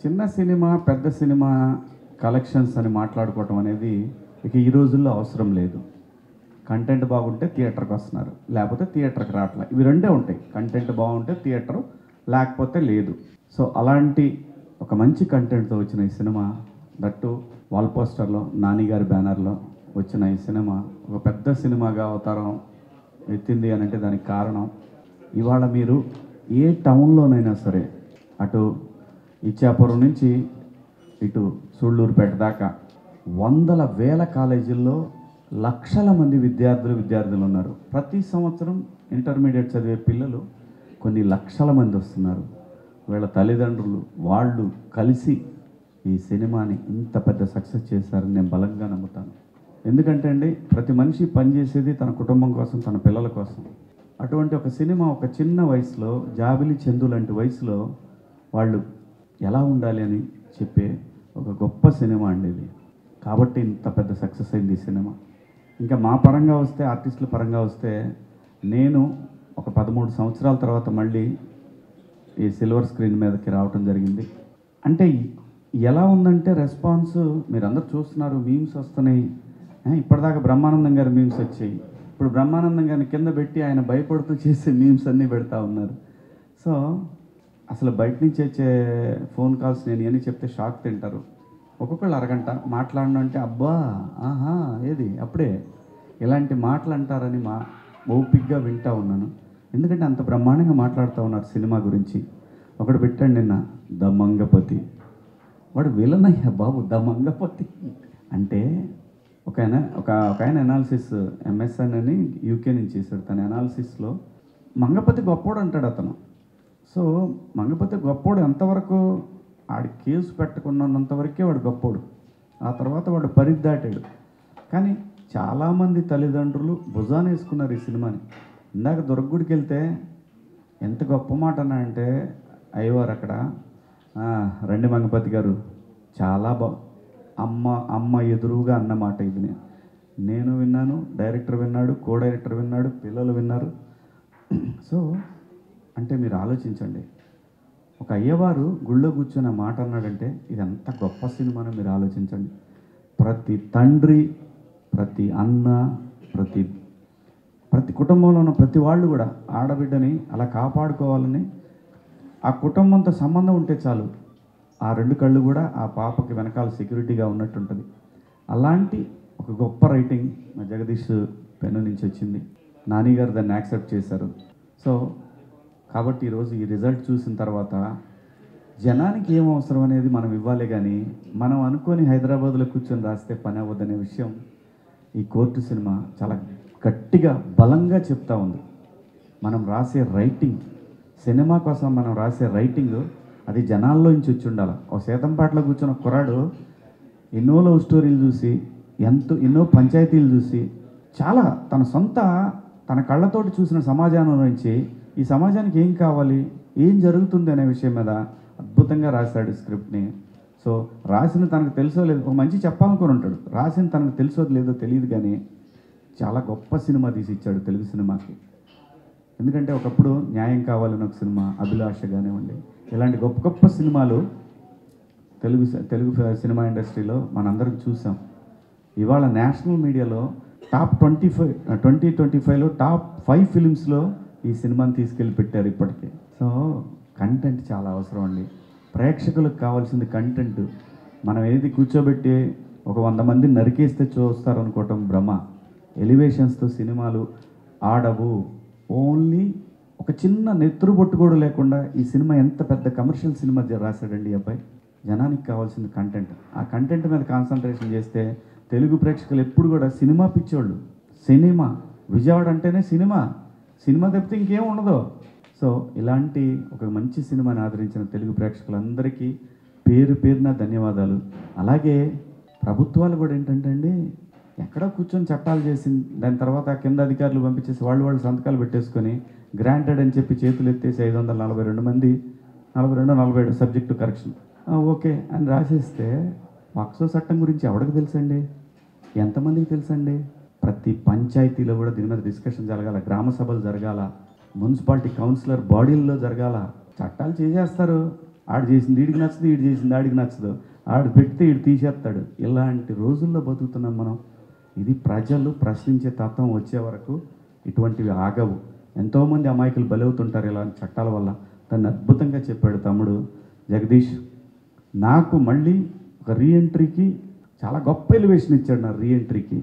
చిన్న సినిమా పెద్ద cinema collections అని మాట్లాడుకోవటం అనేది ఇక ఈ రోజుల్లో అవసరం లేదు. కంటెంట్ బాగుంటే థియేటర్కి వస్తున్నారు, లేకపోతే థియేటర్కి రావట్లేదు. ఇవి రెండే ఉంటాయి, కంటెంట్ బాగుంటే థియేటర్, లేకపోతే లేదు. సో అలాంటి ఒక మంచి కంటెంట్తో వచ్చిన ఈ సినిమా, దట్టు వాల్ పోస్టర్లో నాని గారి బ్యానర్లో వచ్చిన ఈ సినిమా ఒక పెద్ద సినిమాగా అవతారం ఎత్తింది అని అంటే దానికి కారణం, ఇవాళ మీరు ఏ టౌన్లోనైనా సరే, అటు ఇచ్చాపురం నుంచి ఇటు సూళ్ళూరుపేట దాకా వందల వేల కాలేజీల్లో లక్షల మంది విద్యార్థులు ఉన్నారు. ప్రతి సంవత్సరం ఇంటర్మీడియట్ చదివే పిల్లలు కొన్ని లక్షల మంది వస్తున్నారు. వీళ్ళ తల్లిదండ్రులు వాళ్ళు కలిసి ఈ సినిమాని ఇంత పెద్ద సక్సెస్ చేశారని నేను బలంగా నమ్ముతాను. ఎందుకంటే అండి, ప్రతి మనిషి పనిచేసేది తన కుటుంబం కోసం, తన పిల్లల కోసం. అటువంటి ఒక సినిమా ఒక చిన్న వయసులో, జాబిలి చందు లాంటి వయసులో వాళ్ళు ఎలా ఉండాలి అని చెప్పే ఒక గొప్ప సినిమా అండి ఇది. కాబట్టి ఇంత పెద్ద సక్సెస్ అయింది ఈ సినిమా. ఇంకా మా పరంగా వస్తే, ఆర్టిస్టుల పరంగా వస్తే, నేను ఒక 13 సంవత్సరాల తర్వాత మళ్ళీ ఈ సిల్వర్ స్క్రీన్ మీదకి రావటం జరిగింది. అంటే ఎలా ఉందంటే రెస్పాన్స్ మీరందరూ చూస్తున్నారు, మీమ్స్ వస్తున్నాయి. ఇప్పటిదాకా బ్రహ్మానందం గారి మీమ్స్ వచ్చాయి, ఇప్పుడు బ్రహ్మానందం గారిని కింద పెట్టి ఆయన భయపడుతూ చేసే మీమ్స్ అన్నీ పెడతా ఉన్నారు. సో అసలు బయట నుంచి వచ్చే ఫోన్ కాల్స్ నేను ఇవన్నీ చెప్తే షాక్ తింటారు. ఒక్కొక్కళ్ళు అరగంట మాట్లాడడం అంటే అబ్బా ఆహా ఏది అప్పుడే ఇలాంటి మాటలు అంటారని ఓపిక్గా వింటూ ఉన్నాను. ఎందుకంటే అంత బ్రహ్మాండంగా మాట్లాడుతూ ఉన్నారు సినిమా గురించి. ఒకడు పెట్టాడు నిన్న, ద మంగపతి. వాడు విలనయ్యా బాబు, ద మంగపతి అంటే ఒక ఆయన అనాలిసిస్ ఎంఎస్ఎన్ అని యూకే నుంచి చేశాడు. తన అనాలిసిస్లో మంగపతి గొప్పోడు అంటాడు అతను. సో మంగపతి గొప్పోడు ఎంతవరకు, ఆడి కేసు పెట్టుకున్నంతవరకే వాడు గొప్పోడు. ఆ తర్వాత వాడు పరిధి దాటాడు. కానీ చాలామంది తల్లిదండ్రులు భుజాన వేసుకున్నారు ఈ సినిమాని. ఇందాక దుర్గుడికి వెళ్తే ఎంత గొప్ప మాట అన్నా అంటే, అయ్యవారు అక్కడ రండి మంగపతి గారు చాలా అమ్మ ఎదురుగా అన్నమాట. ఇది నేను విన్నాను, డైరెక్టర్ విన్నాడు, కో డైరెక్టర్ విన్నాడు, పిల్లలు విన్నారు. సో అంటే మీరు ఆలోచించండి, ఒక అయ్యవారు గుళ్ళో కూర్చొని ఆ మాట అన్నాడంటే ఇది ఎంత గొప్ప సినిమానో మీరు ఆలోచించండి. ప్రతి తండ్రి, ప్రతి అన్న, ప్రతి కుటుంబంలో ఉన్న ప్రతి వాళ్ళు కూడా ఆడబిడ్డని అలా కాపాడుకోవాలని, ఆ కుటుంబంతో సంబంధం ఉంటే చాలు, ఆ 2 కళ్ళు కూడా ఆ పాపకి వెనకాల సెక్యూరిటీగా ఉన్నట్టుంటుంది. అలాంటి ఒక గొప్ప రైటింగ్ మా జగదీష్ పెన్ను నుంచి వచ్చింది. నాని గారు దాన్ని యాక్సెప్ట్ చేశారు. సో కాబట్టి ఈరోజు ఈ రిజల్ట్ చూసిన తర్వాత జనానికి ఏం అవసరం అనేది మనం ఇవ్వాలి, కానీ మనం అనుకొని హైదరాబాద్లో కూర్చొని రాస్తే పని అవ్వదనే విషయం ఈ కోర్టు సినిమా చాలా గట్టిగా బలంగా చెప్తా ఉంది. మనం రాసే రైటింగ్, సినిమా కోసం మనం రాసే రైటింగ్ అది జనాల్లో నుంచి వచ్చి ఉండాలి. ఒక సేతంపాటలో కూర్చొని కుర్రాడు ఎన్నో లవ్ స్టోరీలు చూసి, ఎన్నో పంచాయతీలు చూసి, చాలా తన కళ్ళతోటి చూసిన సమాజంలో నుంచి ఈ సమాజానికి ఏం కావాలి, ఏం జరుగుతుంది అనే విషయం మీద అద్భుతంగా రాశాడు స్క్రిప్ట్ని. సో రాసిన తనకు తెలుసో లేదు, ఒక మంచి చెప్పాలనుకుని ఉంటాడు, రాసిన తనకు తెలుసో లేదో తెలియదు, కానీ చాలా గొప్ప సినిమా తీసి ఇచ్చాడు తెలుగు సినిమాకి. ఎందుకంటే ఒకప్పుడు న్యాయం కావాలని ఒక సినిమా, అభిలాష కానివ్వండి, ఇలాంటి గొప్ప గొప్ప సినిమాలు తెలుగు సినిమా ఇండస్ట్రీలో మనందరం చూసాం. ఇవాళ నేషనల్ మీడియాలో టాప్ 2025లో టాప్ 5 ఫిలిమ్స్లో ఈ సినిమాని తీసుకెళ్ళి పెట్టారు ఇప్పటికే. సో కంటెంట్ చాలా అవసరం అండి. ప్రేక్షకులకు కావాల్సింది కంటెంట్. మనం ఏది కూర్చోబెట్టి ఒక 100 మందిని నరికేస్తే చూస్తారనుకోవటం భ్రమ. ఎలివేషన్స్తో సినిమాలు ఆడవు. ఓన్లీ ఒక చిన్న నెత్తురు బొట్టు కూడా లేకుండా ఈ సినిమా ఎంత పెద్ద కమర్షియల్ సినిమా రాశాడండి ఈ అబ్బాయి. జనానికి కావాల్సింది కంటెంట్. ఆ కంటెంట్ మీద కాన్సన్ట్రేషన్ చేస్తే తెలుగు ప్రేక్షకులు ఎప్పుడు కూడా సినిమా పిచ్చోళ్ళు. సినిమా విజయవాడ అంటేనే సినిమా తప్పితే ఇంకేం ఉండదు. సో ఇలాంటి ఒక మంచి సినిమాని ఆదరించిన తెలుగు ప్రేక్షకులందరికీ పేరు పేరున ధన్యవాదాలు. అలాగే ప్రభుత్వాలు కూడా ఏంటంటే అండి, ఎక్కడో కూర్చొని చట్టాలు చేసి దాని తర్వాత కింద అధికారులు పంపించేసి వాళ్ళు సంతకాలు పెట్టేసుకొని గ్రాంటెడ్ అని చెప్పి చేతులు ఎత్తేసి 542 మంది 47 సబ్జెక్టు కరెక్షన్ ఓకే అని రాసేస్తే పక్సో చట్టం గురించి ఎవరికి తెలుసండి, ఎంతమందికి తెలుసండి? ప్రతి పంచాయతీలో కూడా దీని మీద డిస్కషన్ జరగాల, గ్రామ సభలు జరగాల, మున్సిపాలిటీ కౌన్సిలర్ బాడీల్లో జరగాల. చట్టాలు చేసేస్తారు, ఆడు చేసింది వీడికి నచ్చదు, వీడు చేసింది ఆడికి నచ్చదు, ఆడు పెడితే వీడు తీసేస్తాడు. ఇలాంటి రోజుల్లో బతుకుతున్నాం మనం. ఇది ప్రజలు ప్రశ్నించే తత్వం వచ్చే వరకు ఇటువంటివి ఆగవు. ఎంతోమంది అమాయకులు బలవుతుంటారు ఇలాంటి చట్టాల వల్ల. దాన్ని అద్భుతంగా చెప్పాడు తమ్ముడు జగదీష్. నాకు మళ్ళీ ఒక రీఎంట్రీకి చాలా గొప్ప ఎలివేషన్ ఇచ్చాడు నా రీఎంట్రీకి.